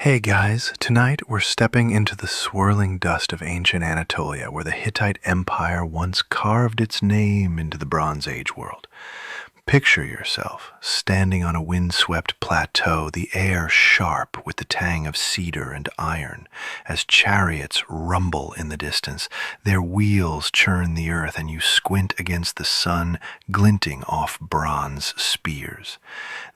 Hey guys, tonight we're stepping into the swirling dust of ancient Anatolia where the Hittite Empire once carved its name into the Bronze Age world. Picture yourself standing on a windswept plateau, the air sharp with the tang of cedar and iron, as chariots rumble in the distance, their wheels churn the earth, and you squint against the sun glinting off bronze spears.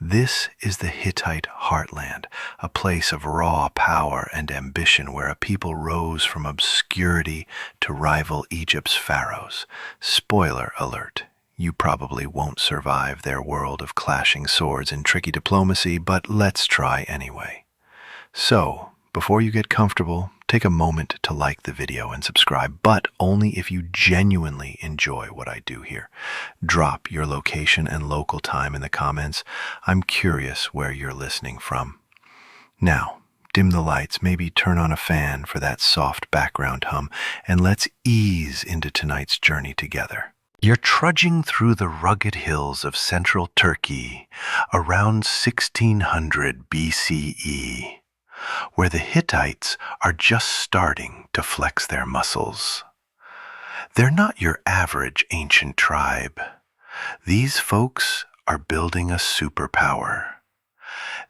This is the Hittite heartland, a place of raw power and ambition where a people rose from obscurity to rival Egypt's pharaohs. Spoiler alert. You probably won't survive their world of clashing swords and tricky diplomacy, but let's try anyway. So, before you get comfortable, take a moment to like the video and subscribe, but only if you genuinely enjoy what I do here. Drop your location and local time in the comments. I'm curious where you're listening from. Now, dim the lights, maybe turn on a fan for that soft background hum, and let's ease into tonight's journey together. You're trudging through the rugged hills of central Turkey around 1600 BCE, where the Hittites are just starting to flex their muscles. They're not your average ancient tribe. These folks are building a superpower.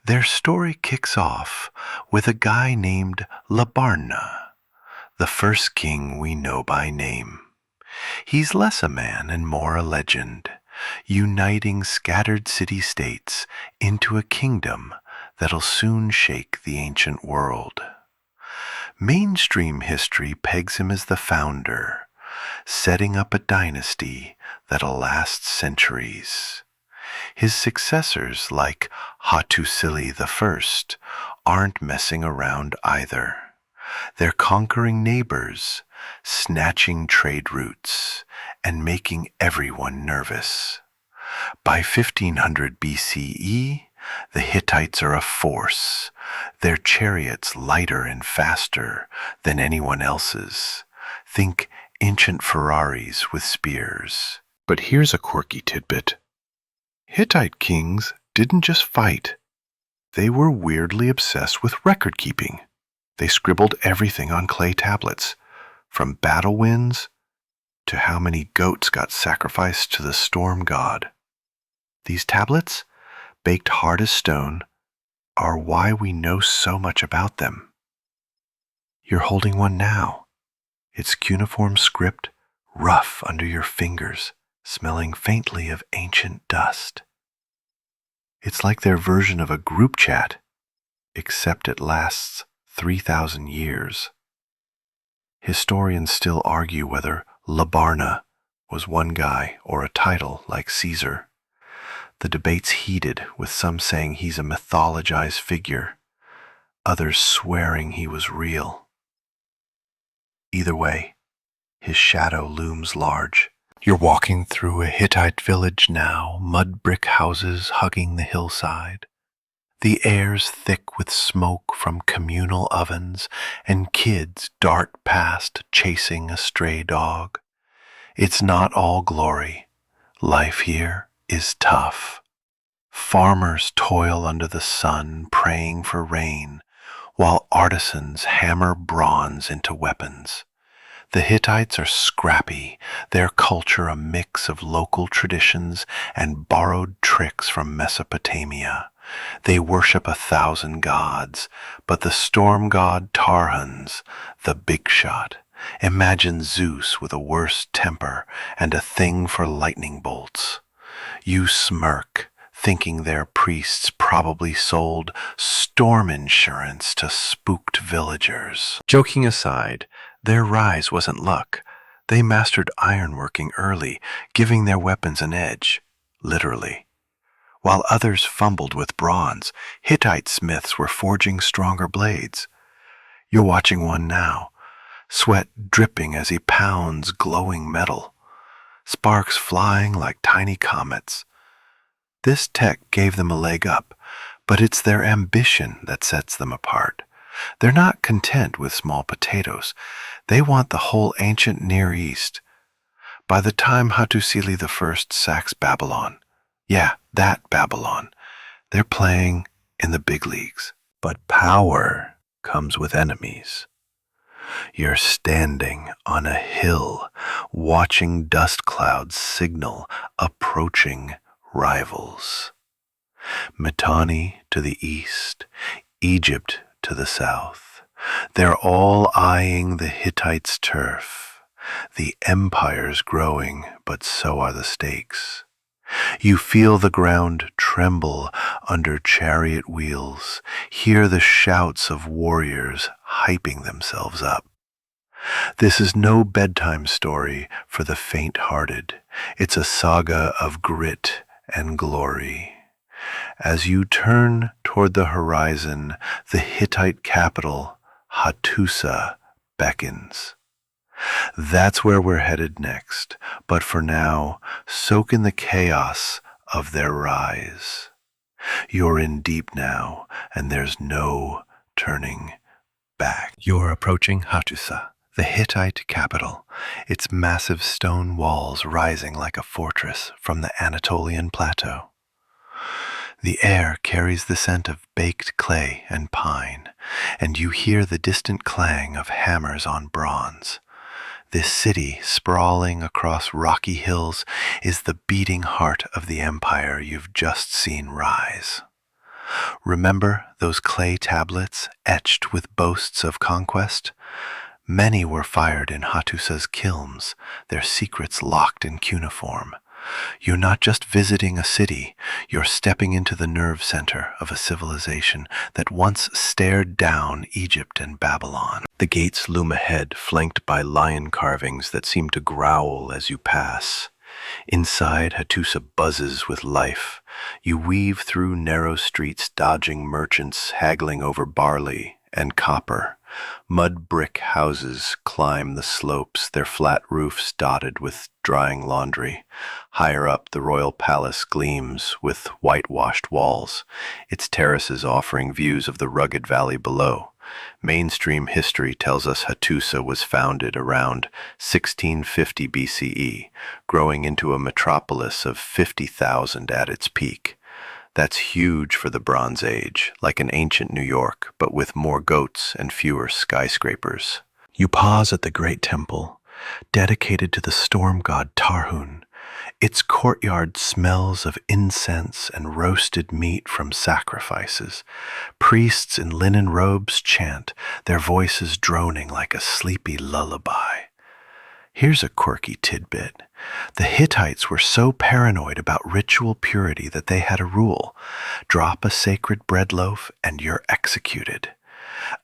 Their story kicks off with a guy named Labarna, the first king we know by name. He's less a man and more a legend, uniting scattered city-states into a kingdom that'll soon shake the ancient world. Mainstream history pegs him as the founder, setting up a dynasty that'll last centuries. His successors, like Hattusili I, aren't messing around either. They're conquering neighbors, snatching trade routes, and making everyone nervous. By 1500 BCE, the Hittites are a force, their chariots lighter and faster than anyone else's. Think ancient Ferraris with spears. But here's a quirky tidbit. Hittite kings didn't just fight. They were weirdly obsessed with record-keeping. They scribbled everything on clay tablets, from battle wins to how many goats got sacrificed to the storm god. These tablets, baked hard as stone, are why we know so much about them. You're holding one now. Its cuneiform script, rough under your fingers, smelling faintly of ancient dust. It's like their version of a group chat, except it lasts 3,000 years. Historians still argue whether Labarna was one guy or a title like Caesar. The debate's heated, with some saying he's a mythologized figure, others swearing he was real. Either way, his shadow looms large. You're walking through a Hittite village now, mud brick houses hugging the hillside. The air's thick with smoke from communal ovens, and kids dart past chasing a stray dog. It's not all glory. Life here is tough. Farmers toil under the sun, praying for rain, while artisans hammer bronze into weapons. The Hittites are scrappy, their culture a mix of local traditions and borrowed tricks from Mesopotamia. They worship 1,000 gods, but the storm god Tarhun's the big shot. Imagine Zeus with a worse temper and a thing for lightning bolts. You smirk, thinking their priests probably sold storm insurance to spooked villagers. Joking aside, their rise wasn't luck. They mastered ironworking early, giving their weapons an edge, literally. While others fumbled with bronze, Hittite smiths were forging stronger blades. You're watching one now, sweat dripping as he pounds glowing metal, sparks flying like tiny comets. This tech gave them a leg up, but it's their ambition that sets them apart. They're not content with small potatoes. They want the whole ancient Near East. By the time Hattusili I sacks Babylon, yeah, that Babylon, they're playing in the big leagues. But power comes with enemies. You're standing on a hill, watching dust clouds signal approaching rivals. Mitanni to the east, Egypt to the south. They're all eyeing the Hittites' turf. The empire's growing, but so are the stakes. You feel the ground tremble under chariot wheels, hear the shouts of warriors hyping themselves up. This is no bedtime story for the faint-hearted. It's a saga of grit and glory. As you turn toward the horizon, the Hittite capital, Hattusa, beckons. That's where we're headed next, but for now, soak in the chaos of their rise. You're in deep now, and there's no turning back. You're approaching Hattusa, the Hittite capital, its massive stone walls rising like a fortress from the Anatolian plateau. The air carries the scent of baked clay and pine, and you hear the distant clang of hammers on bronze. This city, sprawling across rocky hills, is the beating heart of the empire you've just seen rise. Remember those clay tablets etched with boasts of conquest? Many were fired in Hattusa's kilns, their secrets locked in cuneiform. You're not just visiting a city, you're stepping into the nerve center of a civilization that once stared down Egypt and Babylon. The gates loom ahead, flanked by lion carvings that seem to growl as you pass. Inside, Hattusa buzzes with life. You weave through narrow streets, dodging merchants haggling over barley and copper. Mud brick houses climb the slopes, their flat roofs dotted with drying laundry. Higher up, the royal palace gleams with whitewashed walls, its terraces offering views of the rugged valley below. Mainstream history tells us Hattusa was founded around 1650 BCE, growing into a metropolis of 50,000 at its peak. That's huge for the Bronze Age, like an ancient New York, but with more goats and fewer skyscrapers. You pause at the great temple, dedicated to the storm god Tarhun. Its courtyard smells of incense and roasted meat from sacrifices. Priests in linen robes chant, their voices droning like a sleepy lullaby. Here's a quirky tidbit. The Hittites were so paranoid about ritual purity that they had a rule: drop a sacred bread loaf and you're executed.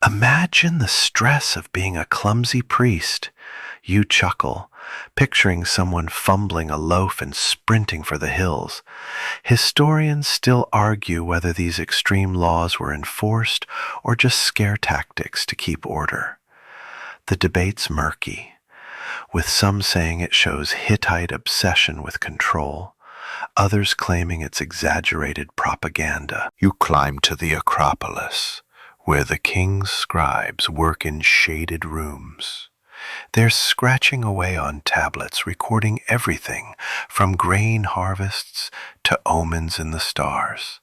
Imagine the stress of being a clumsy priest. You chuckle, picturing someone fumbling a loaf and sprinting for the hills. Historians still argue whether these extreme laws were enforced or just scare tactics to keep order. The debate's murky, with some saying it shows Hittite obsession with control, others claiming it's exaggerated propaganda. You climb to the Acropolis, where the king's scribes work in shaded rooms. They're scratching away on tablets, recording everything from grain harvests to omens in the stars.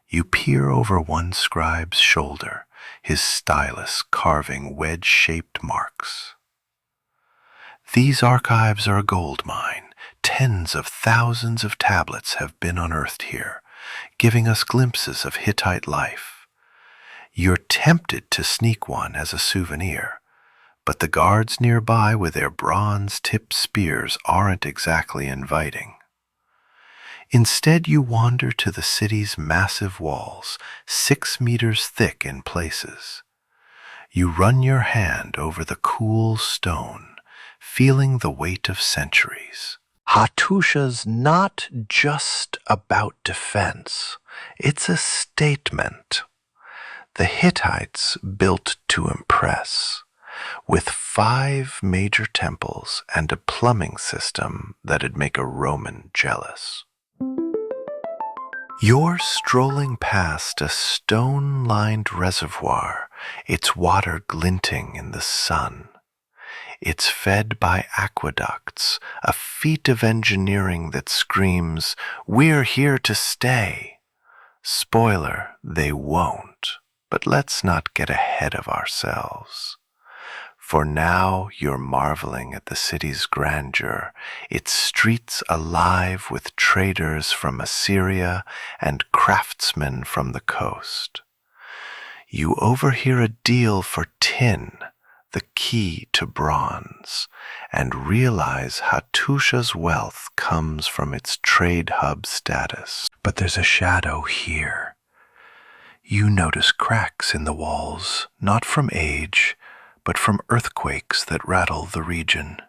You peer over one scribe's shoulder, his stylus carving wedge-shaped marks. These archives are a gold mine. Tens of thousands of tablets have been unearthed here, giving us glimpses of Hittite life. You're tempted to sneak one as a souvenir, but the guards nearby with their bronze-tipped spears aren't exactly inviting. Instead, you wander to the city's massive walls, 6 meters thick in places. You run your hand over the cool stone, feeling the weight of centuries. Hattusa's not just about defense, it's a statement. The Hittites built to impress, with 5 major temples and a plumbing system that'd make a Roman jealous. You're strolling past a stone-lined reservoir, its water glinting in the sun. It's fed by aqueducts, a feat of engineering that screams, "We're here to stay." Spoiler, they won't. But let's not get ahead of ourselves. For now you're marveling at the city's grandeur, its streets alive with traders from Assyria and craftsmen from the coast. You overhear a deal for tin, the key to bronze, and realize Hattusha's wealth comes from its trade hub status. But there's a shadow here. You notice cracks in the walls, not from age, but from earthquakes that rattle the region.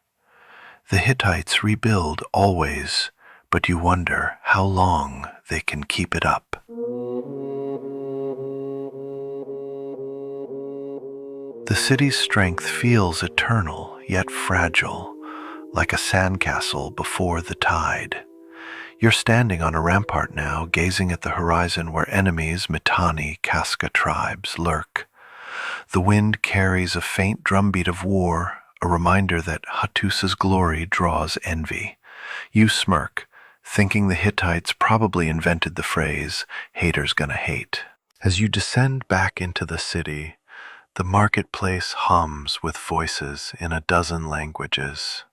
The Hittites rebuild always, but you wonder how long they can keep it up. The city's strength feels eternal, yet fragile, like a sandcastle before the tide. You're standing on a rampart now, gazing at the horizon where enemies, Mitanni, Casca tribes, lurk. The wind carries a faint drumbeat of war, a reminder that Hattus's glory draws envy. You smirk, thinking the Hittites probably invented the phrase, haters gonna hate. As you descend back into the city, the marketplace hums with voices in a dozen languages.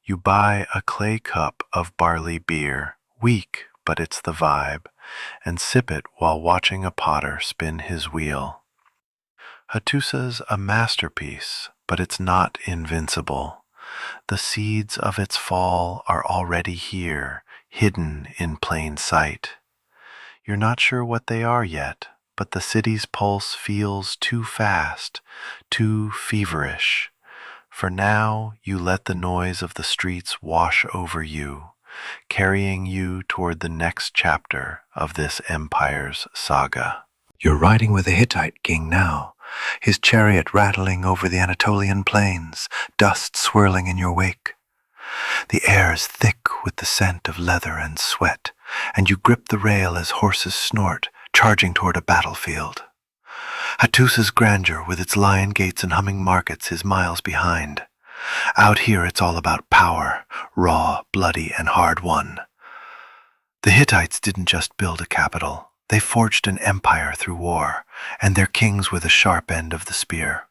You buy a clay cup of barley beer, weak, but it's the vibe, and sip it while watching a potter spin his wheel. Hattusa's a masterpiece, but it's not invincible. The seeds of its fall are already here, hidden in plain sight. You're not sure what they are yet, but the city's pulse feels too fast, too feverish. For now, you let the noise of the streets wash over you, carrying you toward the next chapter of this empire's saga. You're riding with the Hittite king now, his chariot rattling over the Anatolian plains, dust swirling in your wake. The air is thick with the scent of leather and sweat, and you grip the rail as horses snort, charging toward a battlefield. Hattus's grandeur with its lion gates and humming markets is miles behind. Out here it's all about power, raw, bloody, and hard-won. The Hittites didn't just build a capital. They forged an empire through war, and their kings were the sharp end of the spear.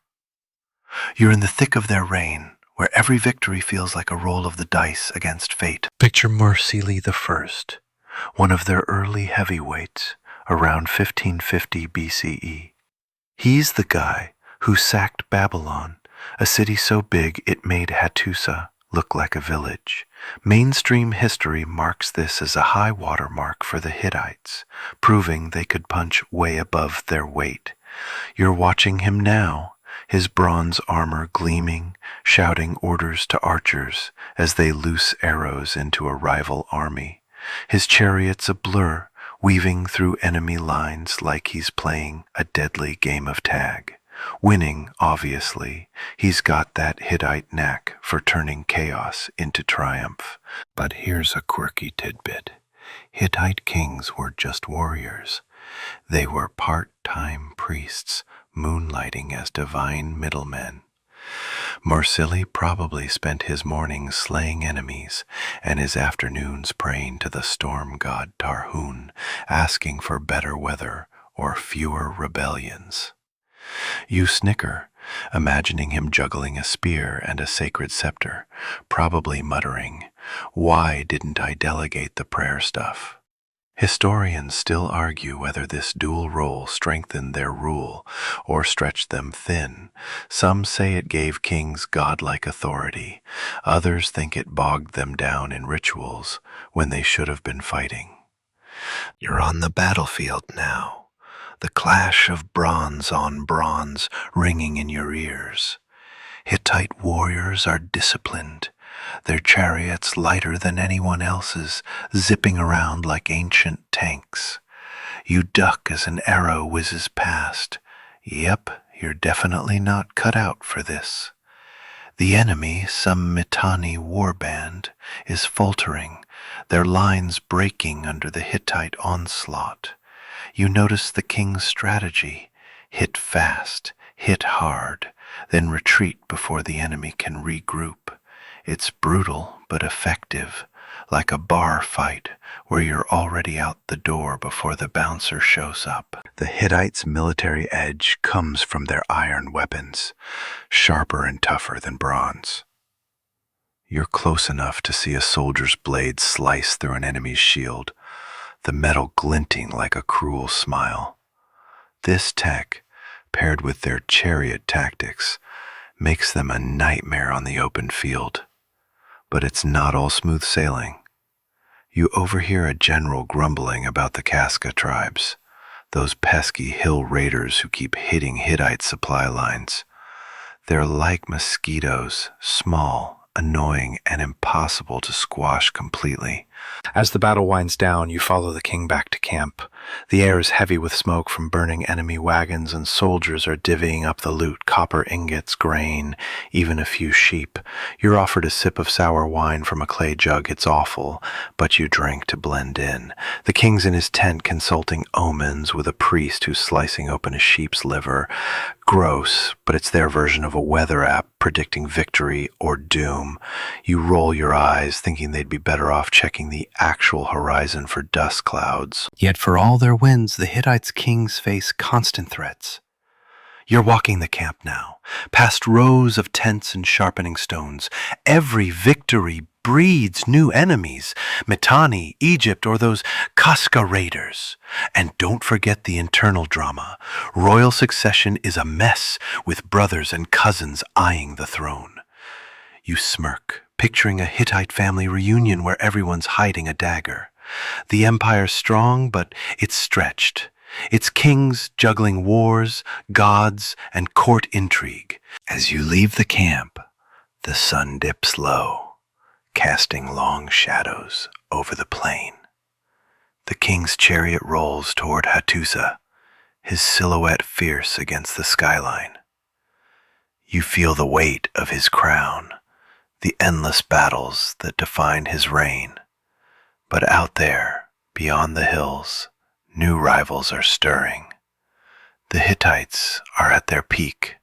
You're in the thick of their reign, where every victory feels like a roll of the dice against fate. Picture Mursili I, one of their early heavyweights, around 1550 BCE. He's the guy who sacked Babylon, a city so big it made Hattusa look like a village. Mainstream history marks this as a high water mark for the Hittites, proving they could punch way above their weight. You're watching him now, his bronze armor gleaming, shouting orders to archers as they loose arrows into a rival army. His chariot's a blur, weaving through enemy lines like he's playing a deadly game of tag. Winning, obviously, he's got that Hittite knack for turning chaos into triumph. But here's a quirky tidbit. Hittite kings were just warriors. They were part-time priests, moonlighting as divine middlemen. Mursili probably spent his mornings slaying enemies and his afternoons praying to the storm god Tarhun, asking for better weather or fewer rebellions. You snicker, imagining him juggling a spear and a sacred scepter, probably muttering, "Why didn't I delegate the prayer stuff?" Historians still argue whether this dual role strengthened their rule or stretched them thin. Some say it gave kings godlike authority. Others think it bogged them down in rituals when they should have been fighting. You're on the battlefield now, the clash of bronze on bronze ringing in your ears. Hittite warriors are disciplined, their chariots lighter than anyone else's, zipping around like ancient tanks. You duck as an arrow whizzes past. Yep, you're definitely not cut out for this. The enemy, some Mitanni warband, is faltering, their lines breaking under the Hittite onslaught. You notice the king's strategy: hit fast, hit hard, then retreat before the enemy can regroup. It's brutal but effective, like a bar fight where you're already out the door before the bouncer shows up. The Hittites' military edge comes from their iron weapons, sharper and tougher than bronze. You're close enough to see a soldier's blade slice through an enemy's shield, the metal glinting like a cruel smile. This tech, paired with their chariot tactics, makes them a nightmare on the open field. But it's not all smooth sailing. You overhear a general grumbling about the Casca tribes, those pesky hill raiders who keep hitting Hittite supply lines. They're like mosquitoes, small, annoying, and impossible to squash completely. As the battle winds down, you follow the king back to camp. The air is heavy with smoke from burning enemy wagons, and soldiers are divvying up the loot: copper ingots, grain, even a few sheep. You're offered a sip of sour wine from a clay jug. It's awful, but you drink to blend in. The king's in his tent consulting omens with a priest who's slicing open a sheep's liver. Gross, but it's their version of a weather app predicting victory or doom. You roll your eyes, thinking they'd be better off checking the actual horizon for dust clouds. Yet for all their wins, the Hittites' kings face constant threats. You're walking the camp now, past rows of tents and sharpening stones. Every victory breeds new enemies: Mitanni, Egypt, or those Casca raiders. And don't forget the internal drama. Royal succession is a mess, with brothers and cousins eyeing the throne. You smirk, picturing a Hittite family reunion where everyone's hiding a dagger. The empire's strong, but it's stretched. Its kings juggling wars, gods, and court intrigue. As you leave the camp, the sun dips low, casting long shadows over the plain. The king's chariot rolls toward Hattusa, his silhouette fierce against the skyline. You feel the weight of his crown, the endless battles that define his reign. But out there, beyond the hills, new rivals are stirring. The Hittites are at their peak,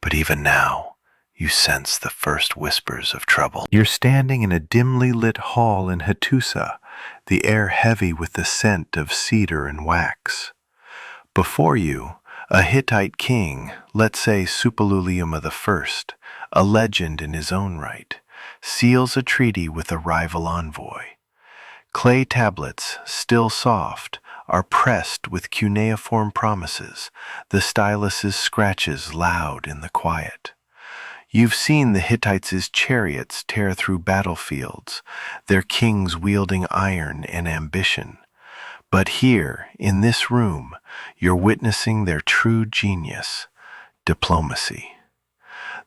but even now, you sense the first whispers of trouble. You're standing in a dimly lit hall in Hattusa, the air heavy with the scent of cedar and wax. Before you, a Hittite king, let's say Suppiluliuma I, a legend in his own right, seals a treaty with a rival envoy. Clay tablets, still soft, are pressed with cuneiform promises, the stylus's scratches loud in the quiet. You've seen the Hittites' chariots tear through battlefields, their kings wielding iron and ambition. But here, in this room, you're witnessing their true genius: diplomacy.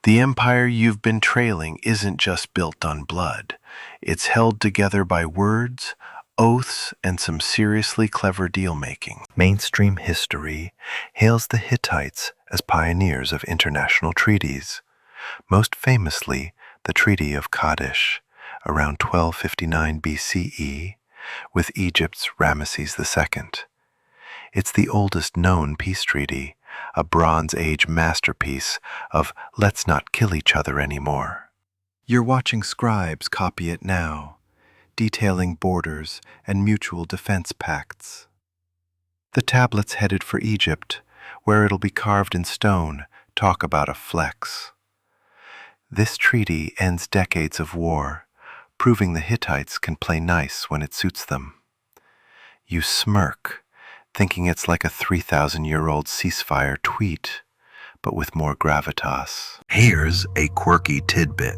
The empire you've been trailing isn't just built on blood. It's held together by words, oaths, and some seriously clever deal-making. Mainstream history hails the Hittites as pioneers of international treaties, most famously the Treaty of Kadesh around 1259 BCE with Egypt's Ramesses II. It's the oldest known peace treaty, a Bronze Age masterpiece of let's not kill each other anymore. You're watching scribes copy it now, detailing borders and mutual defense pacts. The tablets headed for Egypt, where it'll be carved in stone, talk about a flex. This treaty ends decades of war, proving the Hittites can play nice when it suits them. You smirk, thinking it's like a 3,000-year-old ceasefire tweet, but with more gravitas. Here's a quirky tidbit.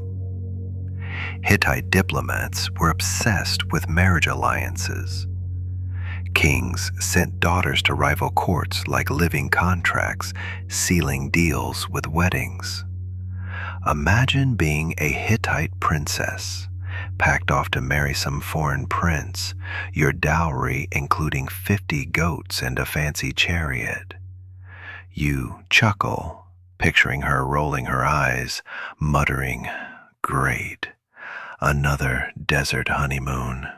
Hittite diplomats were obsessed with marriage alliances. Kings sent daughters to rival courts like living contracts, sealing deals with weddings. Imagine being a Hittite princess, packed off to marry some foreign prince, your dowry including 50 goats and a fancy chariot. You chuckle, picturing her rolling her eyes, muttering, "Great, another desert honeymoon."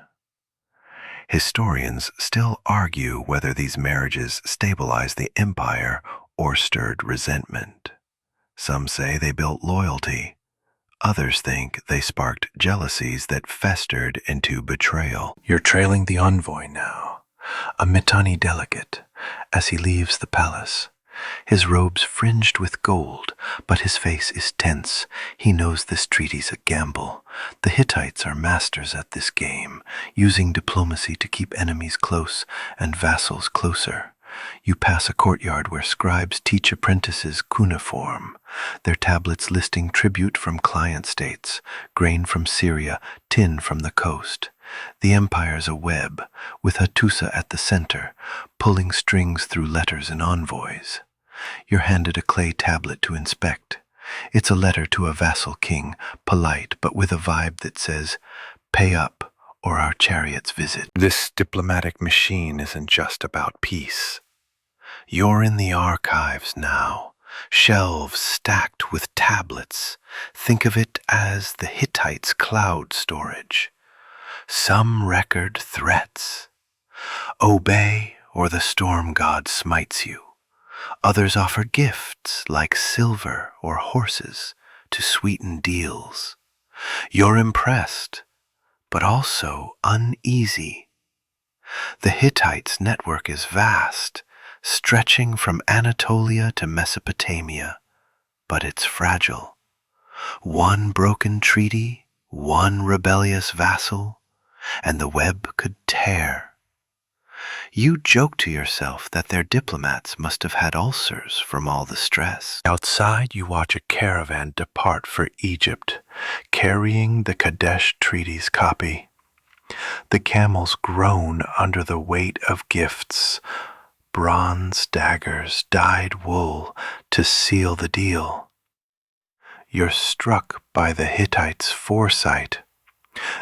Historians still argue whether these marriages stabilized the empire or stirred resentment. Some say they built loyalty. Others think they sparked jealousies that festered into betrayal. You're trailing the envoy now, a Mitanni delegate, as he leaves the palace. His robes fringed with gold, but his face is tense. He knows this treaty's a gamble. The Hittites are masters at this game, using diplomacy to keep enemies close and vassals closer. You pass a courtyard where scribes teach apprentices cuneiform, their tablets listing tribute from client states, grain from Syria, tin from the coast. The empire's a web, with Hattusa at the center, pulling strings through letters and envoys. You're handed a clay tablet to inspect. It's a letter to a vassal king, polite but with a vibe that says, "Pay up, or our chariots visit." This diplomatic machine isn't just about peace. You're in the archives now, shelves stacked with tablets. Think of it as the Hittites' cloud storage. Some record threats. Obey, or the storm god smites you. Others offer gifts like silver or horses to sweeten deals. You're impressed, but also uneasy. The Hittites' network is vast, stretching from Anatolia to Mesopotamia, but it's fragile. One broken treaty, one rebellious vassal, and the web could tear. You joke to yourself that their diplomats must have had ulcers from all the stress. Outside, you watch a caravan depart for Egypt, carrying the Kadesh Treaty's copy. The camels groan under the weight of gifts, bronze daggers, dyed wool to seal the deal. You're struck by the Hittites' foresight.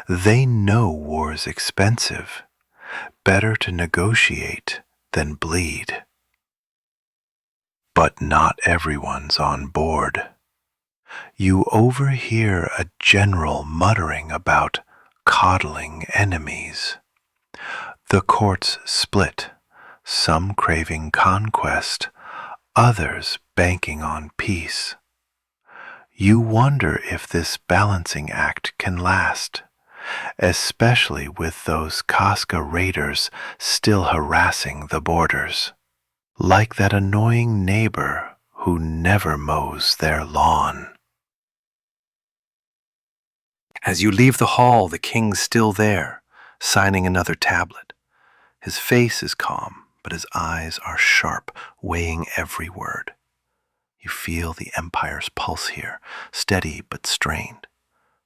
They know war's expensive. Better to negotiate than bleed. But not everyone's on board. You overhear a general muttering about coddling enemies. The courts split, some craving conquest, others banking on peace. You wonder if this balancing act can last, especially with those Casca raiders still harassing the borders, like that annoying neighbor who never mows their lawn. As you leave the hall, the king's still there, signing another tablet. His face is calm, but his eyes are sharp, weighing every word. You feel the empire's pulse here, steady but strained.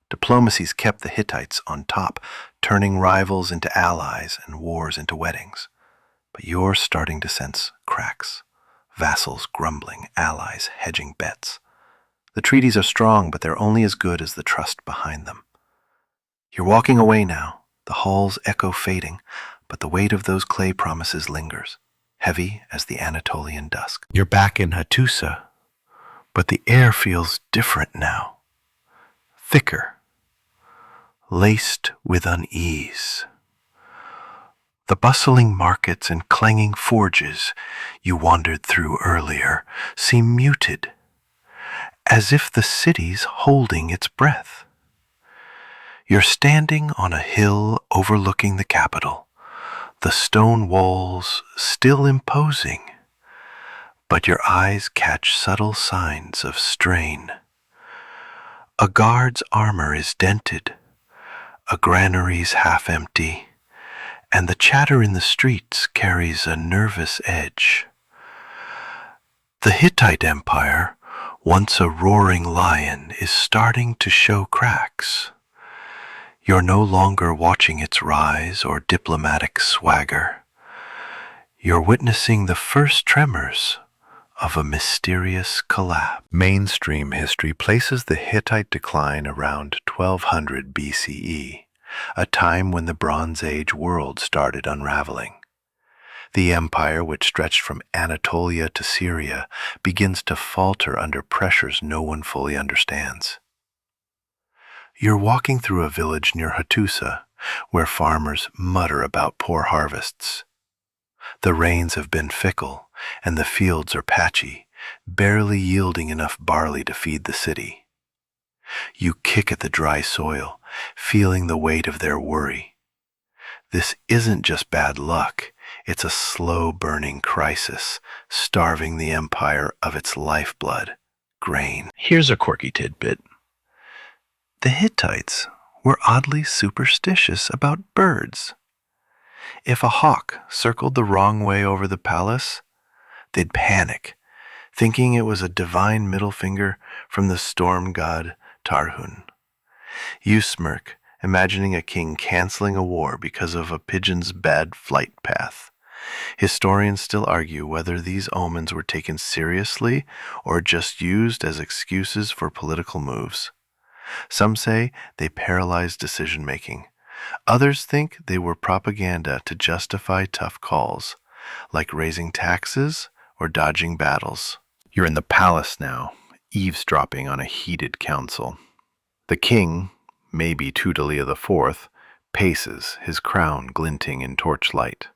Diplomacy's kept the Hittites on top, turning rivals into allies and wars into weddings. But you're starting to sense cracks. Vassals grumbling, allies hedging bets. The treaties are strong, but they're only as good as the trust behind them. You're walking away now, the hall's echo fading, but the weight of those clay promises lingers, heavy as the Anatolian dusk. You're back in Hattusa, but the air feels different now. Thicker, laced with unease. The bustling markets and clanging forges you wandered through earlier seem muted, as if the city's holding its breath. You're standing on a hill overlooking the capital, the stone walls still imposing, but your eyes catch subtle signs of strain. A guard's armor is dented, a granary's half empty, and the chatter in the streets carries a nervous edge. The Hittite Empire, once a roaring lion, is starting to show cracks. You're no longer watching its rise or diplomatic swagger. You're witnessing the first tremors of a mysterious collapse. Mainstream history places the Hittite decline around 1200 BCE, a time when the Bronze Age world started unraveling. The empire, which stretched from Anatolia to Syria, begins to falter under pressures no one fully understands. You're walking through a village near Hattusa, where farmers mutter about poor harvests. The rains have been fickle, and the fields are patchy, barely yielding enough barley to feed the city. You kick at the dry soil, feeling the weight of their worry. This isn't just bad luck, It's a slow-burning crisis, starving the empire of its lifeblood, grain. Here's a quirky tidbit. The Hittites were oddly superstitious about birds. If a hawk circled the wrong way over the palace, they'd panic, thinking it was a divine middle finger from the storm god Tarhun. You smirk, imagining a king canceling a war because of a pigeon's bad flight path. Historians still argue whether these omens were taken seriously or just used as excuses for political moves. Some say they paralyzed decision-making. Others think they were propaganda to justify tough calls, like raising taxes or dodging battles. You're in the palace now, eavesdropping on a heated council. The king, maybe Tudalia IV, paces, his crown glinting in torchlight.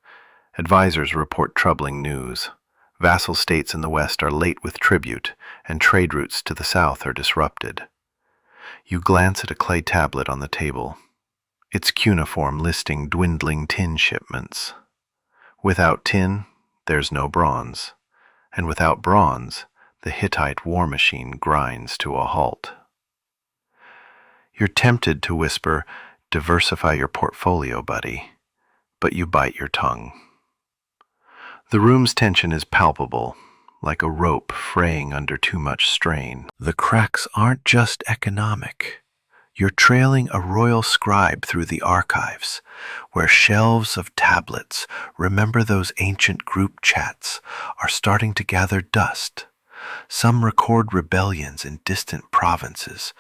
Advisors report troubling news. Vassal states in the west are late with tribute, and trade routes to the south are disrupted. You glance at a clay tablet on the table, its cuneiform listing dwindling tin shipments. Without tin, there's no bronze, and without bronze, the Hittite war machine grinds to a halt. You're tempted to whisper, "Diversify your portfolio, buddy," but you bite your tongue. The room's tension is palpable, like a rope fraying under too much strain. The cracks aren't just economic. You're trailing a royal scribe through the archives, where shelves of tablets, remember those ancient group chats, are starting to gather dust. Some record rebellions in distant provinces.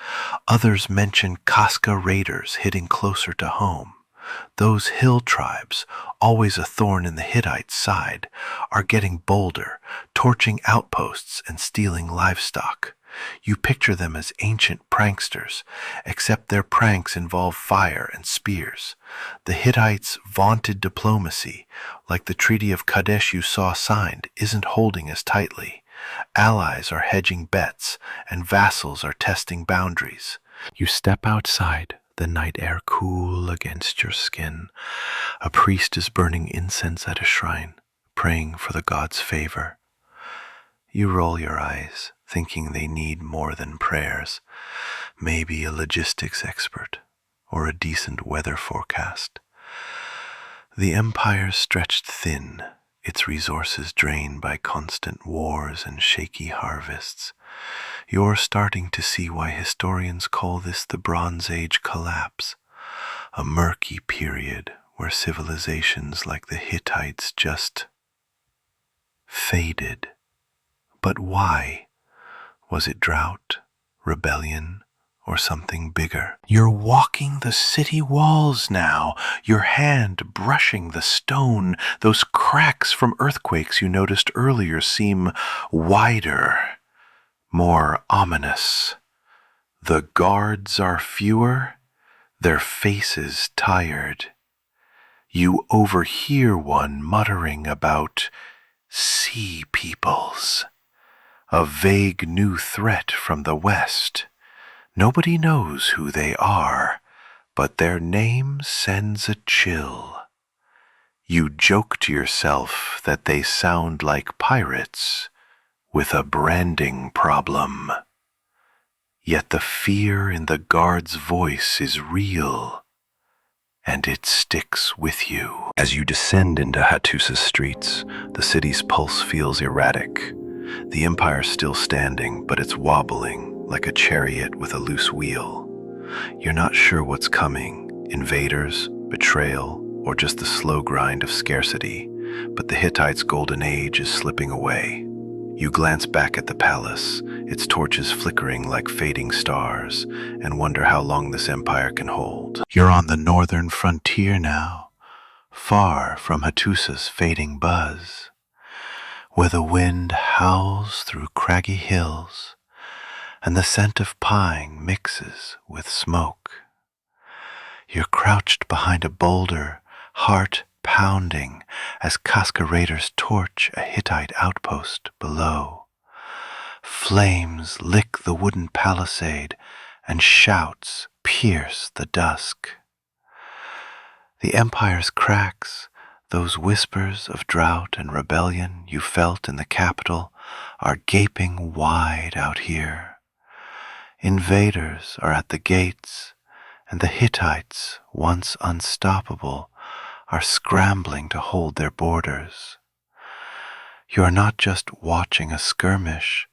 Others mention Casca raiders hitting closer to home. Those hill tribes, always a thorn in the Hittite side, are getting bolder, torching outposts and stealing livestock. You picture them as ancient pranksters, except their pranks involve fire and spears. The Hittites' vaunted diplomacy, like the Treaty of Kadesh you saw signed, isn't holding as tightly. Allies are hedging bets, and vassals are testing boundaries. You step outside, the night air cool against your skin. A priest is burning incense at a shrine, praying for the gods' favor. You roll your eyes, thinking they need more than prayers, maybe a logistics expert or a decent weather forecast. The empire's stretched thin, its resources drained by constant wars and shaky harvests. You're starting to see why historians call this the Bronze Age collapse, a murky period where civilizations like the Hittites just faded. But why? Was it drought, rebellion, or something bigger? You're walking the city walls now, your hand brushing the stone. Those cracks from earthquakes you noticed earlier seem wider, more ominous. The guards are fewer, their faces tired. You overhear one muttering about sea peoples, a vague new threat from the west. Nobody knows who they are, but their name sends a chill. You joke to yourself that they sound like pirates with a branding problem. Yet the fear in the guard's voice is real, and it sticks with you. As you descend into Hattus's streets, the city's pulse feels erratic. The empire's still standing, but it's wobbling like a chariot with a loose wheel. You're not sure what's coming, invaders, betrayal, or just the slow grind of scarcity, but the Hittites' golden age is slipping away. You glance back at the palace, its torches flickering like fading stars, and wonder how long this empire can hold. You're on the northern frontier now, far from Hattus's fading buzz, where the wind howls through craggy hills, and the scent of pine mixes with smoke. You're crouched behind a boulder, heart pounding as Casca raiders torch a Hittite outpost below. Flames lick the wooden palisade, and shouts pierce the dusk. The empire's cracks, Those whispers of drought and rebellion you felt in the capital are gaping wide out here. Invaders are at the gates, and the Hittites, once unstoppable, are scrambling to hold their borders. You are not just watching a skirmish,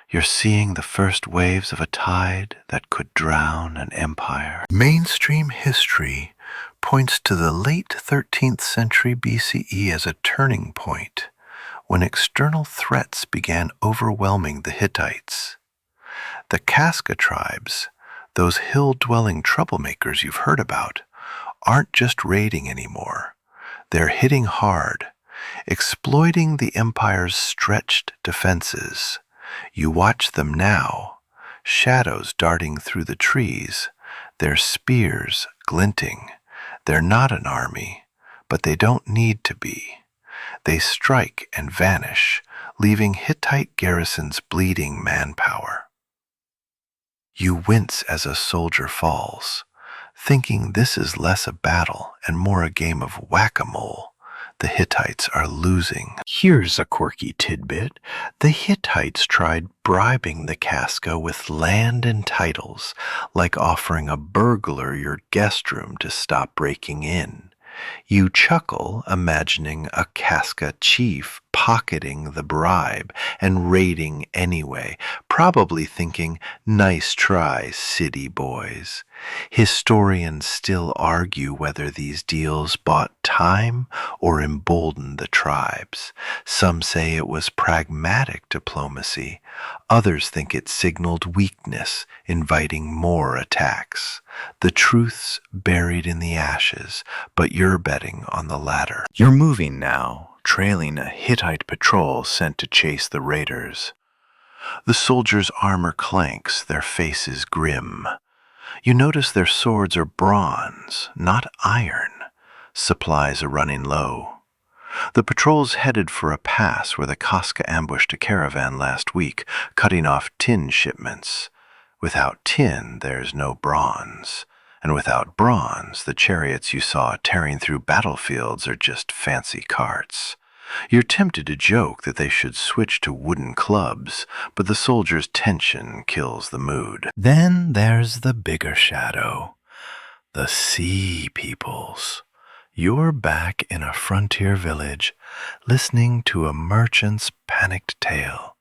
you're seeing the first waves of a tide that could drown an empire. Mainstream history points to the late 13th century BCE as a turning point when external threats began overwhelming the Hittites. The Casca tribes, those hill-dwelling troublemakers you've heard about, aren't just raiding anymore. They're hitting hard, exploiting the empire's stretched defenses. You watch them now, shadows darting through the trees, their spears glinting. They're not an army, but they don't need to be. They strike and vanish, leaving Hittite garrisons bleeding manpower. You wince as a soldier falls, thinking this is less a battle and more a game of whack-a-mole. The Hittites are losing. Here's a quirky tidbit. The Hittites tried bribing the Casca with land and titles, like offering a burglar your guest room to stop breaking in. You chuckle, imagining a Casca chief pocketing the bribe and raiding anyway, probably thinking, "Nice try, city boys." Historians still argue whether these deals bought time or emboldened the tribes. Some say it was pragmatic diplomacy. Others think it signaled weakness, inviting more attacks. The truth's buried in the ashes, but you're betting on the latter. You're moving now, trailing a Hittite patrol sent to chase the raiders. The soldiers' armor clanks, their faces grim. You notice their swords are bronze, not iron. Supplies are running low. The patrol's headed for a pass where the Casca ambushed a caravan last week, cutting off tin shipments. Without tin, there's no bronze. And without bronze, the chariots you saw tearing through battlefields are just fancy carts. You're tempted to joke that they should switch to wooden clubs, but the soldiers' tension kills the mood. Then there's the bigger shadow, the sea peoples. You're back in a frontier village, listening to a merchant's panicked tale.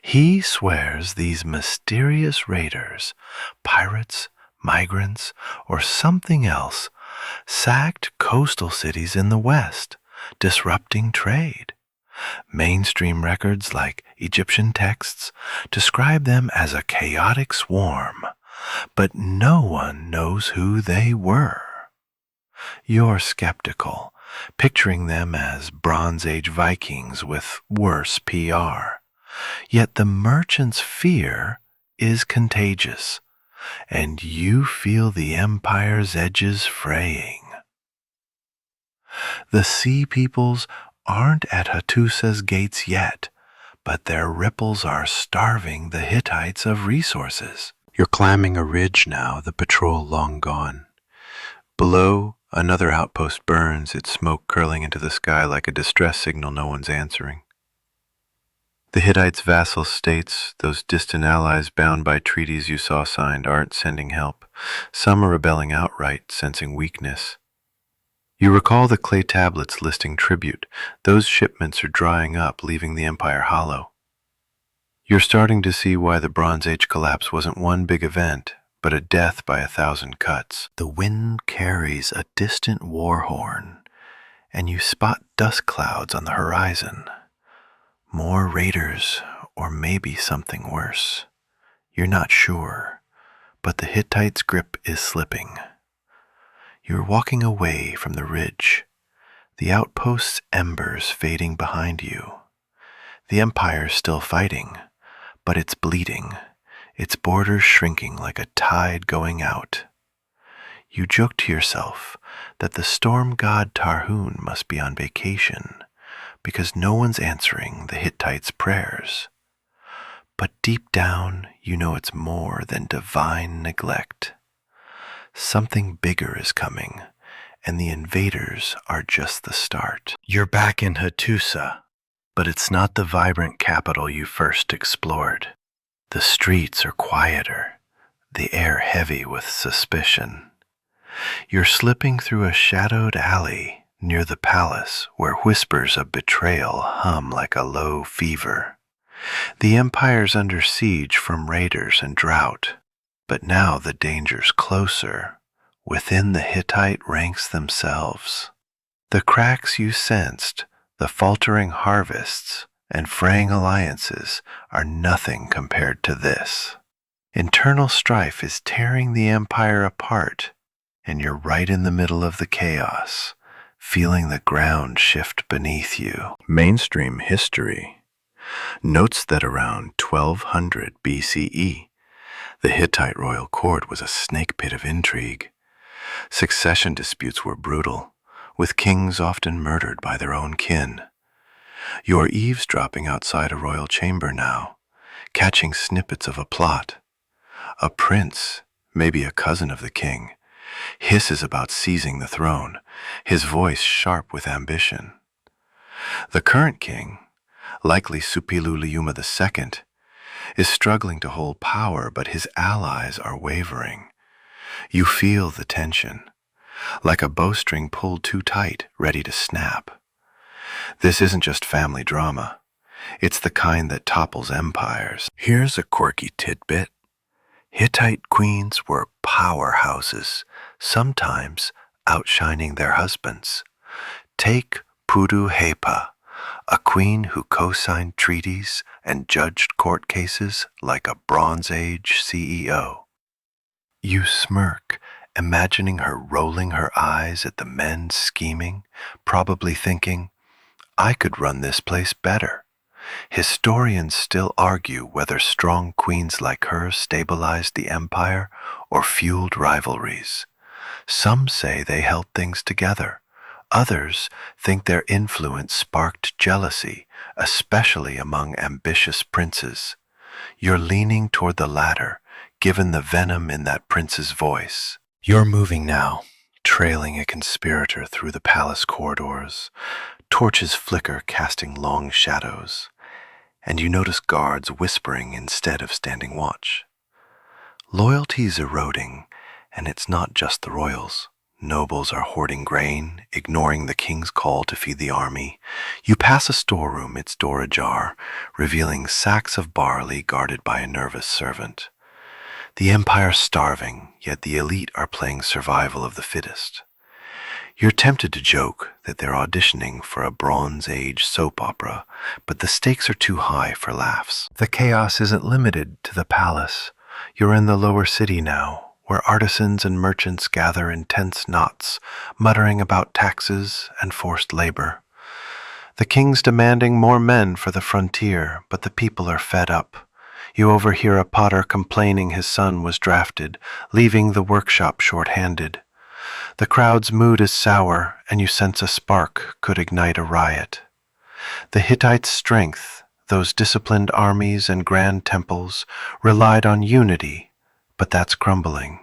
He swears these mysterious raiders, pirates, migrants, or something else, sacked coastal cities in the West, disrupting trade. Mainstream records like Egyptian texts describe them as a chaotic swarm, but no one knows who they were. You're skeptical, picturing them as Bronze Age Vikings with worse PR. Yet the merchant's fear is contagious, and you feel the empire's edges fraying. The sea peoples aren't at Hattusa's gates yet, but their ripples are starving the Hittites of resources. You're climbing a ridge now, the patrol long gone. Below, another outpost burns, its smoke curling into the sky like a distress signal no one's answering. The Hittites' vassal states, those distant allies bound by treaties you saw signed, aren't sending help. Some are rebelling outright, sensing weakness. You recall the clay tablets listing tribute. Those shipments are drying up, leaving the empire hollow. You're starting to see why the Bronze Age collapse wasn't one big event, but a death by 1,000 cuts. The wind carries a distant war horn, and you spot dust clouds on the horizon. More raiders, or maybe something worse. You're not sure, but the Hittites' grip is slipping. You're walking away from the ridge, the outpost's embers fading behind you. The empire's still fighting, but it's bleeding, its borders shrinking like a tide going out. You joke to yourself that the storm god Tarhun must be on vacation, because no one's answering the Hittites' prayers. But deep down, you know it's more than divine neglect. Something bigger is coming, and the invaders are just the start. You're back in Hattusa, but it's not the vibrant capital you first explored. The streets are quieter, the air heavy with suspicion. You're slipping through a shadowed alley near the palace where whispers of betrayal hum like a low fever. The empire's under siege from raiders and drought, but now the danger's closer, within the Hittite ranks themselves. The cracks you sensed, the faltering harvests, and fraying alliances are nothing compared to this. Internal strife is tearing the empire apart, and you're right in the middle of the chaos, feeling the ground shift beneath you. Mainstream history notes that around 1200 BCE, the Hittite royal court was a snake pit of intrigue. Succession disputes were brutal, with kings often murdered by their own kin. You're eavesdropping outside a royal chamber now, catching snippets of a plot. A prince, maybe a cousin of the king, hisses about seizing the throne, his voice sharp with ambition. The current king, likely Suppiluliuma II, is struggling to hold power, but his allies are wavering. You feel the tension, like a bowstring pulled too tight, ready to snap. This isn't just family drama. It's the kind that topples empires. Here's a quirky tidbit. Hittite queens were powerhouses, sometimes outshining their husbands. Take Pudu-Hepa, a queen who co-signed treaties and judged court cases like a Bronze Age CEO. You smirk, imagining her rolling her eyes at the men scheming, probably thinking, I could run this place better. Historians still argue whether strong queens like her stabilized the empire or fueled rivalries. Some say they held things together. Others think their influence sparked jealousy, especially among ambitious princes. You're leaning toward the latter, given the venom in that prince's voice. You're moving now, trailing a conspirator through the palace corridors. Torches flicker, casting long shadows, and you notice guards whispering instead of standing watch. Loyalty's eroding, and it's not just the royals. Nobles are hoarding grain, ignoring the king's call to feed the army. You pass a storeroom, its door ajar, revealing sacks of barley guarded by a nervous servant. The empire's starving, yet the elite are playing survival of the fittest. You're tempted to joke that they're auditioning for a Bronze Age soap opera, but the stakes are too high for laughs. The chaos isn't limited to the palace. You're in the lower city now, where artisans and merchants gather in tense knots, muttering about taxes and forced labor. The king's demanding more men for the frontier, but the people are fed up. You overhear a potter complaining his son was drafted, leaving the workshop short-handed. The crowd's mood is sour, and you sense a spark could ignite a riot. The Hittites' strength, those disciplined armies and grand temples, relied on unity, but that's crumbling.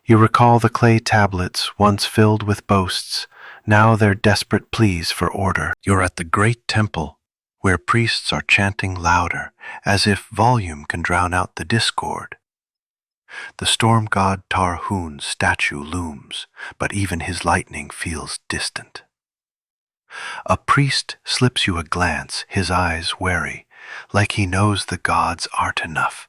You recall the clay tablets once filled with boasts, now they're desperate pleas for order. You're at the great temple, where priests are chanting louder, as if volume can drown out the discord. The storm god Tarhun's statue looms, but even his lightning feels distant. A priest slips you a glance, his eyes wary, like he knows the gods aren't enough.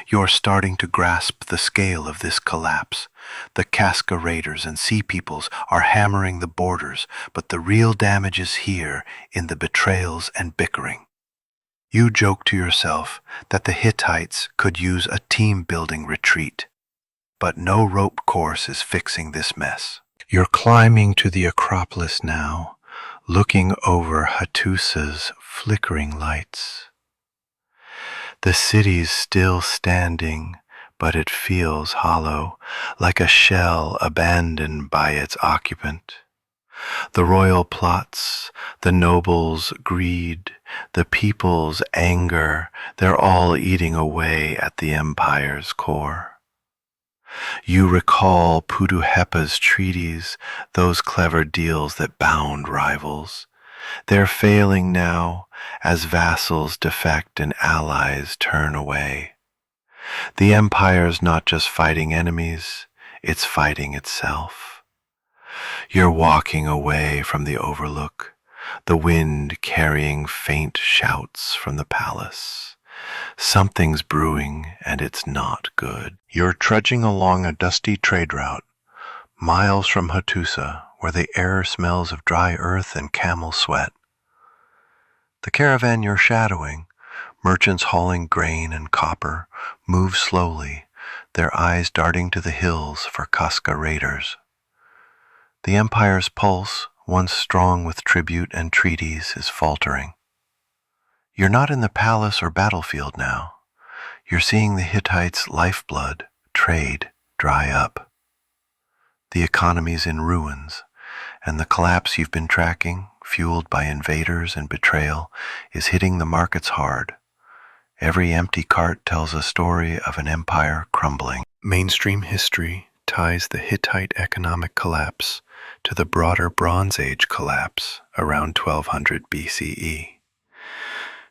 You're starting to grasp the scale of this collapse. The Casca raiders and sea peoples are hammering the borders, but the real damage is here in the betrayals and bickering. You joke to yourself that the Hittites could use a team-building retreat, but no rope course is fixing this mess. You're climbing to the Acropolis now, looking over Hattusa's flickering lights. The city's still standing, but it feels hollow, like a shell abandoned by its occupant. The royal plots, the nobles' greed, the people's anger, they're all eating away at the empire's core. You recall Puduhepa's treaties, those clever deals that bound rivals. They're failing now as vassals defect and allies turn away. The empire's not just fighting enemies, it's fighting itself. You're walking away from the overlook, the wind carrying faint shouts from the palace. Something's brewing and it's not good. You're trudging along a dusty trade route, miles from Hattusa, where the air smells of dry earth and camel sweat. The caravan you're shadowing, merchants hauling grain and copper, move slowly, their eyes darting to the hills for Casca raiders. The empire's pulse, once strong with tribute and treaties, is faltering. You're not in the palace or battlefield now. You're seeing the Hittites' lifeblood, trade, dry up. The economy's in ruins, and the collapse you've been tracking, fueled by invaders and betrayal, is hitting the markets hard. Every empty cart tells a story of an empire crumbling. Mainstream history ties the Hittite economic collapse to the broader Bronze Age collapse around 1200 BCE.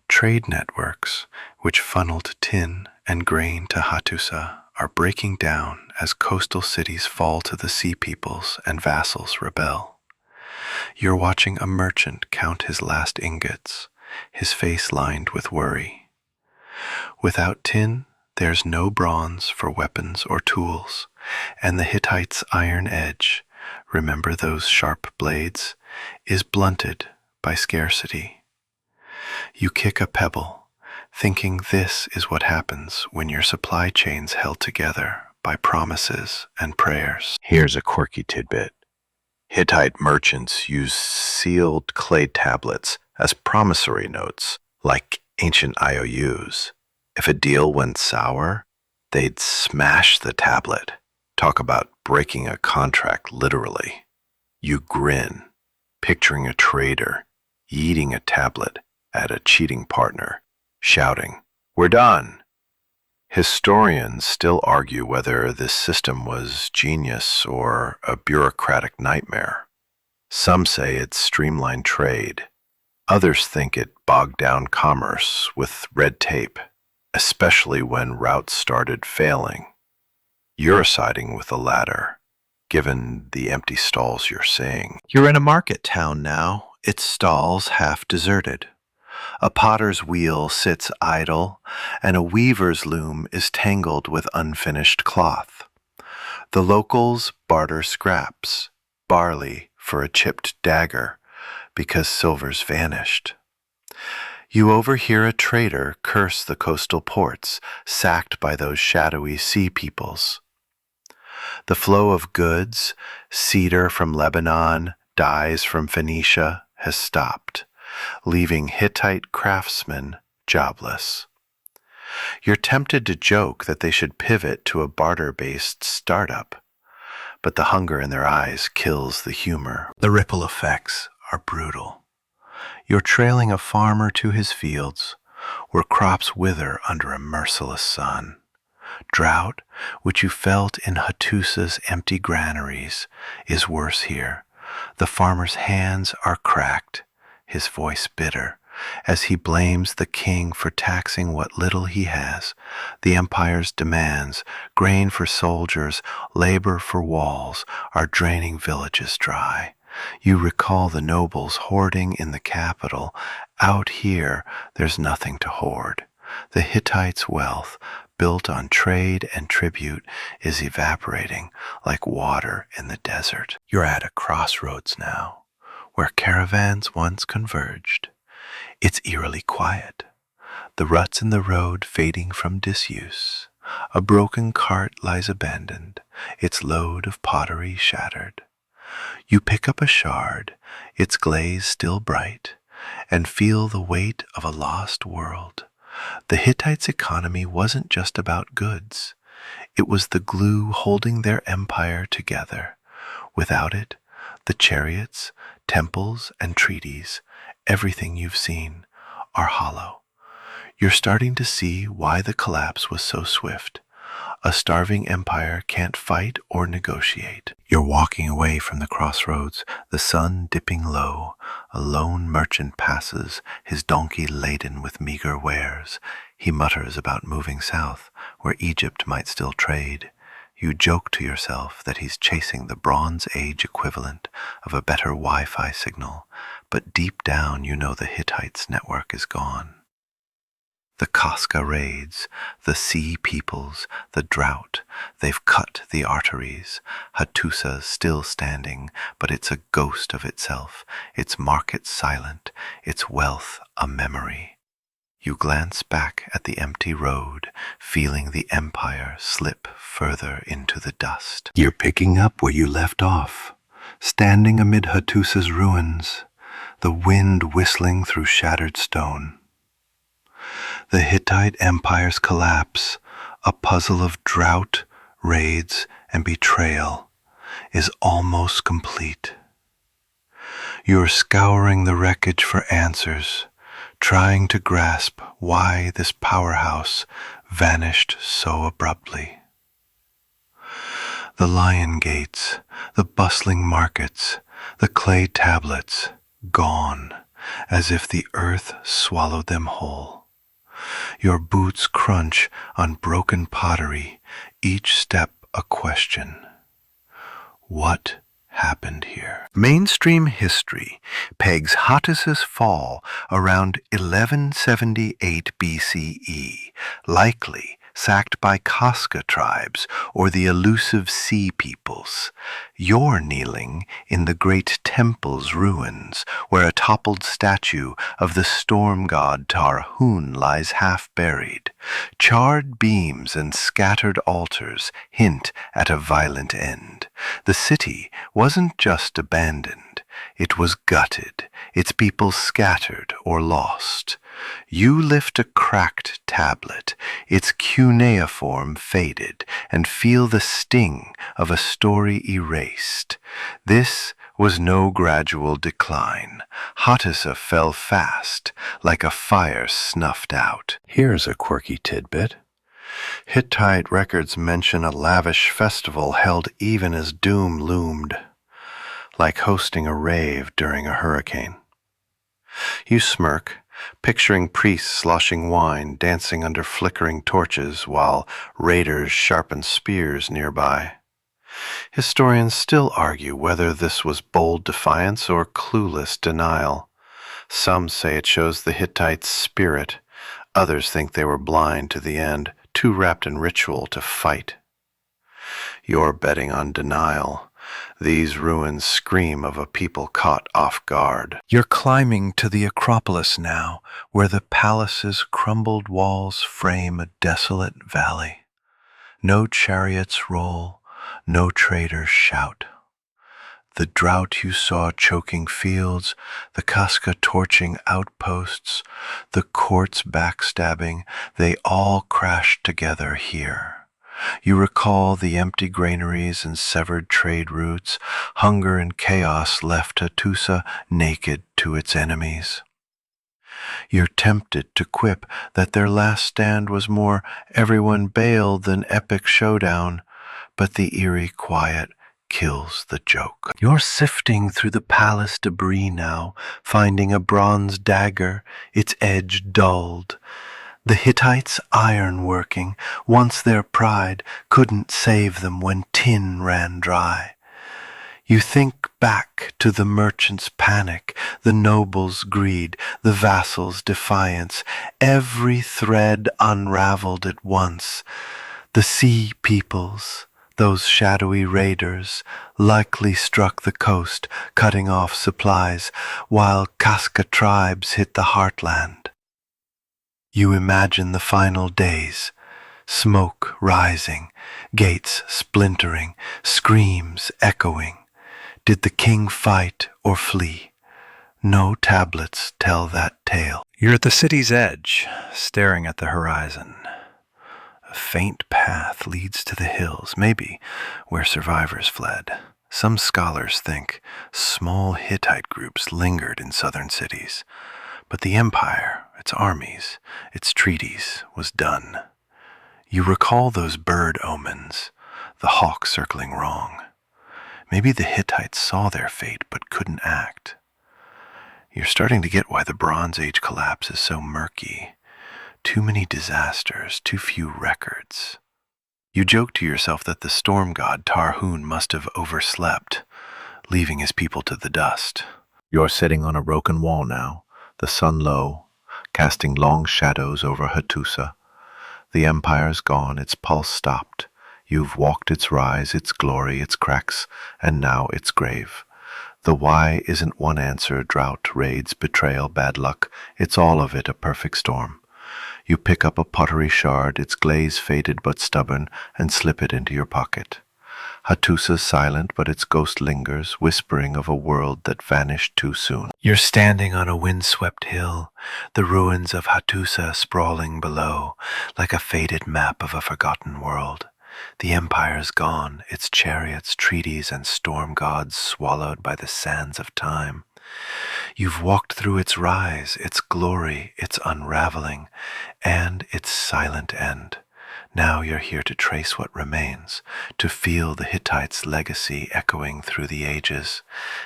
Trade networks, which funneled tin and grain to Hattusa, are breaking down as coastal cities fall to the sea peoples and vassals rebel. You're watching a merchant count his last ingots, his face lined with worry. Without tin, there's no bronze for weapons or tools, and the Hittite's iron edge, remember those sharp blades, is blunted by scarcity. You kick a pebble, thinking this is what happens when your supply chain's held together by promises and prayers. Here's a quirky tidbit. Hittite merchants used sealed clay tablets as promissory notes, like ancient IOUs. If a deal went sour, they'd smash the tablet. Talk about breaking a contract literally. You grin, picturing a trader yeeting a tablet at a cheating partner, shouting, "We're done!" Historians still argue whether this system was genius or a bureaucratic nightmare. Some say it streamlined trade. Others think it bogged down commerce with red tape, especially when routes started failing. You're siding with the latter, given the empty stalls you're seeing. You're in a market town now, its stalls half deserted. A potter's wheel sits idle, and a weaver's loom is tangled with unfinished cloth. The locals barter scraps, barley for a chipped dagger, because silver's vanished. You overhear a trader curse the coastal ports, sacked by those shadowy sea peoples. The flow of goods, cedar from Lebanon, dyes from Phoenicia, has stopped, leaving Hittite craftsmen jobless. You're tempted to joke that they should pivot to a barter-based startup, but the hunger in their eyes kills the humor. The ripple effects are brutal. You're trailing a farmer to his fields, where crops wither under a merciless sun. Drought, which you felt in Hattusa's empty granaries, is worse here. The farmer's hands are cracked, his voice bitter, as he blames the king for taxing what little he has. The empire's demands, grain for soldiers, labor for walls, are draining villages dry. You recall the nobles hoarding in the capital. Out here, there's nothing to hoard. The Hittites' wealth, built on trade and tribute, is evaporating like water in the desert. You're at a crossroads now, where caravans once converged. It's eerily quiet, the ruts in the road fading from disuse. A broken cart lies abandoned, its load of pottery shattered. You pick up a shard, its glaze still bright, and feel the weight of a lost world. The Hittites' economy wasn't just about goods. It was the glue holding their empire together. Without it, the chariots, temples, and treaties, everything you've seen, are hollow. You're starting to see why the collapse was so swift. A starving empire can't fight or negotiate. You're walking away from the crossroads, the sun dipping low. A lone merchant passes, his donkey laden with meager wares. He mutters about moving south, where Egypt might still trade. You joke to yourself that he's chasing the Bronze Age equivalent of a better Wi-Fi signal, but deep down you know the Hittites' network is gone. The Casca raids, the sea peoples, the drought, they've cut the arteries. Hattusa's still standing, but it's a ghost of itself, its market silent, its wealth a memory. You glance back at the empty road, feeling the empire slip further into the dust. You're picking up where you left off, standing amid Hattusa's ruins, the wind whistling through shattered stone. The Hittite Empire's collapse, a puzzle of drought, raids, and betrayal, is almost complete. You're scouring the wreckage for answers, trying to grasp why this powerhouse vanished so abruptly. The lion gates, the bustling markets, the clay tablets, gone, as if the earth swallowed them whole. Your boots crunch on broken pottery, each step a question. What happened here? Mainstream history pegs Hattusa's fall around 1178 BCE, likely sacked by Casca tribes or the elusive sea peoples. You're kneeling in the great temple's ruins, where a toppled statue of the storm god Tarhun lies half-buried. Charred beams and scattered altars hint at a violent end. The city wasn't just abandoned, it was gutted, its people scattered or lost. You lift a cracked tablet, its cuneiform faded, and feel the sting of a story erased. This was no gradual decline. Hattusa fell fast, like a fire snuffed out. Here's a quirky tidbit. Hittite records mention a lavish festival held even as doom loomed, like hosting a rave during a hurricane. You smirk, picturing priests sloshing wine, dancing under flickering torches while raiders sharpen spears nearby. Historians still argue whether this was bold defiance or clueless denial. Some say it shows the Hittites' spirit. Others think they were blind to the end, too wrapped in ritual to fight. You're betting on denial. These ruins scream of a people caught off guard. You're climbing to the Acropolis now, where the palace's crumbled walls frame a desolate valley. No chariots roll, no traders shout. The drought you saw choking fields, the Casca torching outposts, the courts backstabbing, they all crashed together here. You recall the empty granaries and severed trade routes. Hunger and chaos left Hattusa naked to its enemies. You're tempted to quip that their last stand was more everyone bailed than epic showdown, but the eerie quiet kills the joke. You're sifting through the palace debris now, finding a bronze dagger, its edge dulled. The Hittites' iron working, once their pride, couldn't save them when tin ran dry. You think back to the merchant's panic, the noble's greed, the vassal's defiance, every thread unraveled at once. The sea peoples, those shadowy raiders, likely struck the coast, cutting off supplies, while Casca tribes hit the heartland. You imagine the final days, smoke rising, gates splintering, screams echoing. Did the king fight or flee? No tablets tell that tale. You're at the city's edge, staring at the horizon. A faint path leads to the hills, maybe where survivors fled. Some scholars think small Hittite groups lingered in southern cities, but the empire, its armies, its treaties, was done. You recall those bird omens, the hawk circling wrong. Maybe the Hittites saw their fate but couldn't act. You're starting to get why the Bronze Age collapse is so murky. Too many disasters, too few records. You joke to yourself that the storm god Tarhun must have overslept, leaving his people to the dust. You're sitting on a broken wall now, the sun low, casting long shadows over Hattusa. The empire's gone, its pulse stopped. You've walked its rise, its glory, its cracks, and now its grave. The why isn't one answer, drought, raids, betrayal, bad luck. It's all of it, a perfect storm. You pick up a pottery shard, its glaze faded but stubborn, and slip it into your pocket. Hattusa's silent, but its ghost lingers, whispering of a world that vanished too soon. You're standing on a windswept hill, the ruins of Hattusa sprawling below, like a faded map of a forgotten world. The empire's gone, its chariots, treaties, and storm gods swallowed by the sands of time. You've walked through its rise, its glory, its unraveling, and its silent end. Now you're here to trace what remains, to feel the Hittites' legacy echoing through the ages.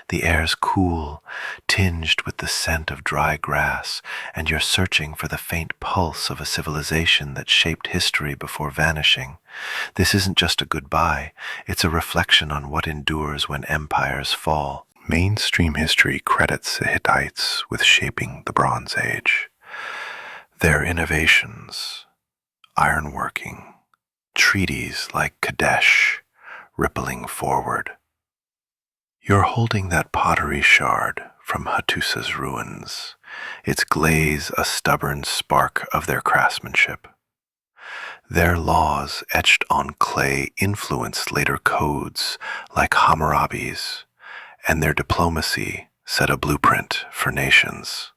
The air's cool, tinged with the scent of dry grass, and you're searching for the faint pulse of a civilization that shaped history before vanishing. This isn't just a goodbye, it's a reflection on what endures when empires fall. Mainstream history credits the Hittites with shaping the Bronze Age. Their innovations, ironworking, treaties like Kadesh, rippling forward. You're holding that pottery shard from Hattusa's ruins, its glaze a stubborn spark of their craftsmanship. Their laws etched on clay influenced later codes like Hammurabi's, and their diplomacy set a blueprint for nations.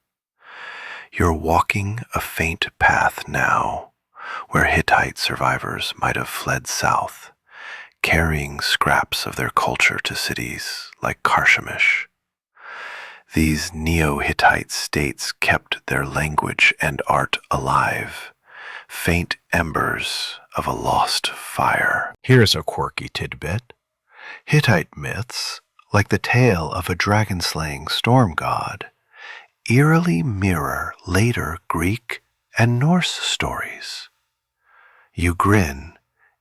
You're walking a faint path now, where Hittite survivors might have fled south, carrying scraps of their culture to cities like Karshemish. These Neo-Hittite states kept their language and art alive, faint embers of a lost fire. Here's a quirky tidbit. Hittite myths, like the tale of a dragon-slaying storm god, eerily mirror later Greek and Norse stories. You grin,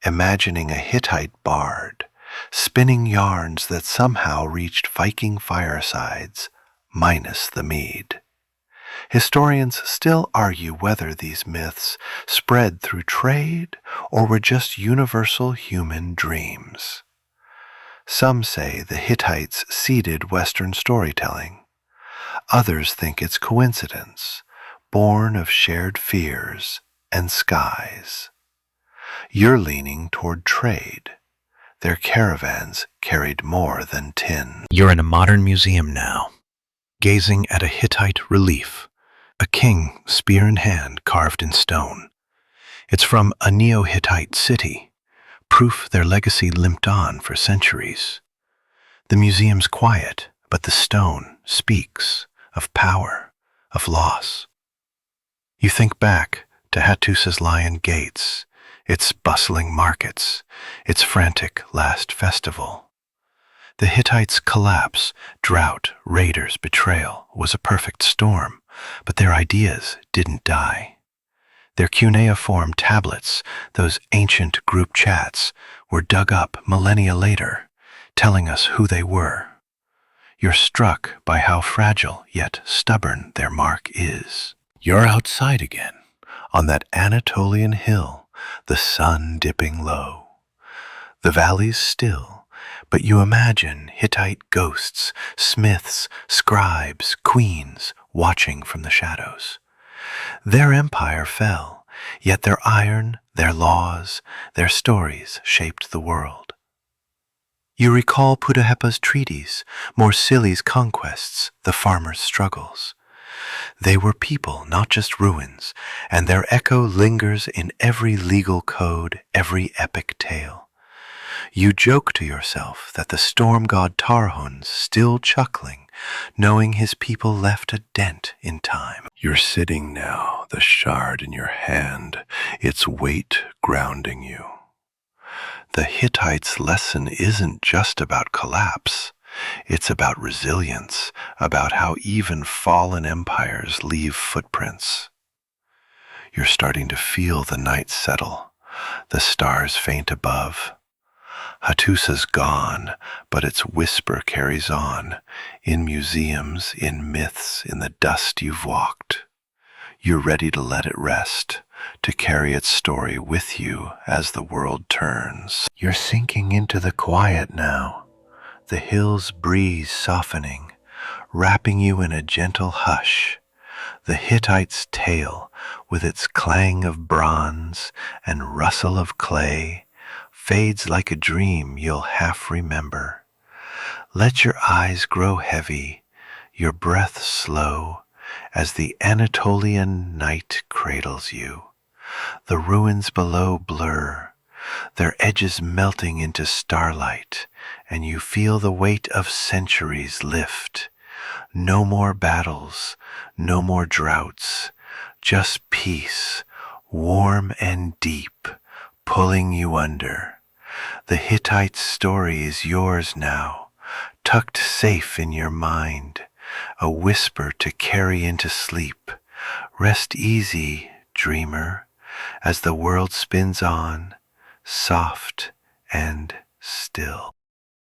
imagining a Hittite bard, spinning yarns that somehow reached Viking firesides, minus the mead. Historians still argue whether these myths spread through trade or were just universal human dreams. Some say the Hittites seeded Western storytelling. Others think it's coincidence, born of shared fears and skies. You're leaning toward trade. Their caravans carried more than tin. You're in a modern museum now, gazing at a Hittite relief, a king, spear in hand, carved in stone. It's from a Neo-Hittite city, proof their legacy limped on for centuries. The museum's quiet, but the stone speaks of power, of loss. You think back to Hattusa's lion gates, its bustling markets, its frantic last festival. The Hittites' collapse, drought, raiders, betrayal was a perfect storm, but their ideas didn't die. Their cuneiform tablets, those ancient group chats, were dug up millennia later, telling us who they were. You're struck by how fragile yet stubborn their mark is. You're outside again, on that Anatolian hill, the sun dipping low. The valley's still, but you imagine Hittite ghosts, smiths, scribes, queens, watching from the shadows. Their empire fell, yet their iron, their laws, their stories shaped the world. You recall Puddaheppa's treaties, Morsili's conquests, the farmers' struggles. They were people, not just ruins, and their echo lingers in every legal code, every epic tale. You joke to yourself that the storm god Tarhun's still chuckling knowing his people left a dent in time. You're sitting now, the shard in your hand, its weight grounding you. The Hittites' lesson isn't just about collapse. It's about resilience, about how even fallen empires leave footprints. You're starting to feel the night settle, the stars faint above. Hattusa's gone, but its whisper carries on, in museums, in myths, in the dust you've walked. You're ready to let it rest, to carry its story with you as the world turns. You're sinking into the quiet now, the hill's breeze softening, wrapping you in a gentle hush. The Hittite's tale, with its clang of bronze and rustle of clay, fades like a dream you'll half remember. Let your eyes grow heavy, your breath slow, as the Anatolian night cradles you. The ruins below blur, their edges melting into starlight, and you feel the weight of centuries lift. No more battles, no more droughts, just peace, warm and deep, pulling you under. The Hittite story is yours now, tucked safe in your mind, a whisper to carry into sleep. Rest easy, dreamer, as the world spins on, soft and still.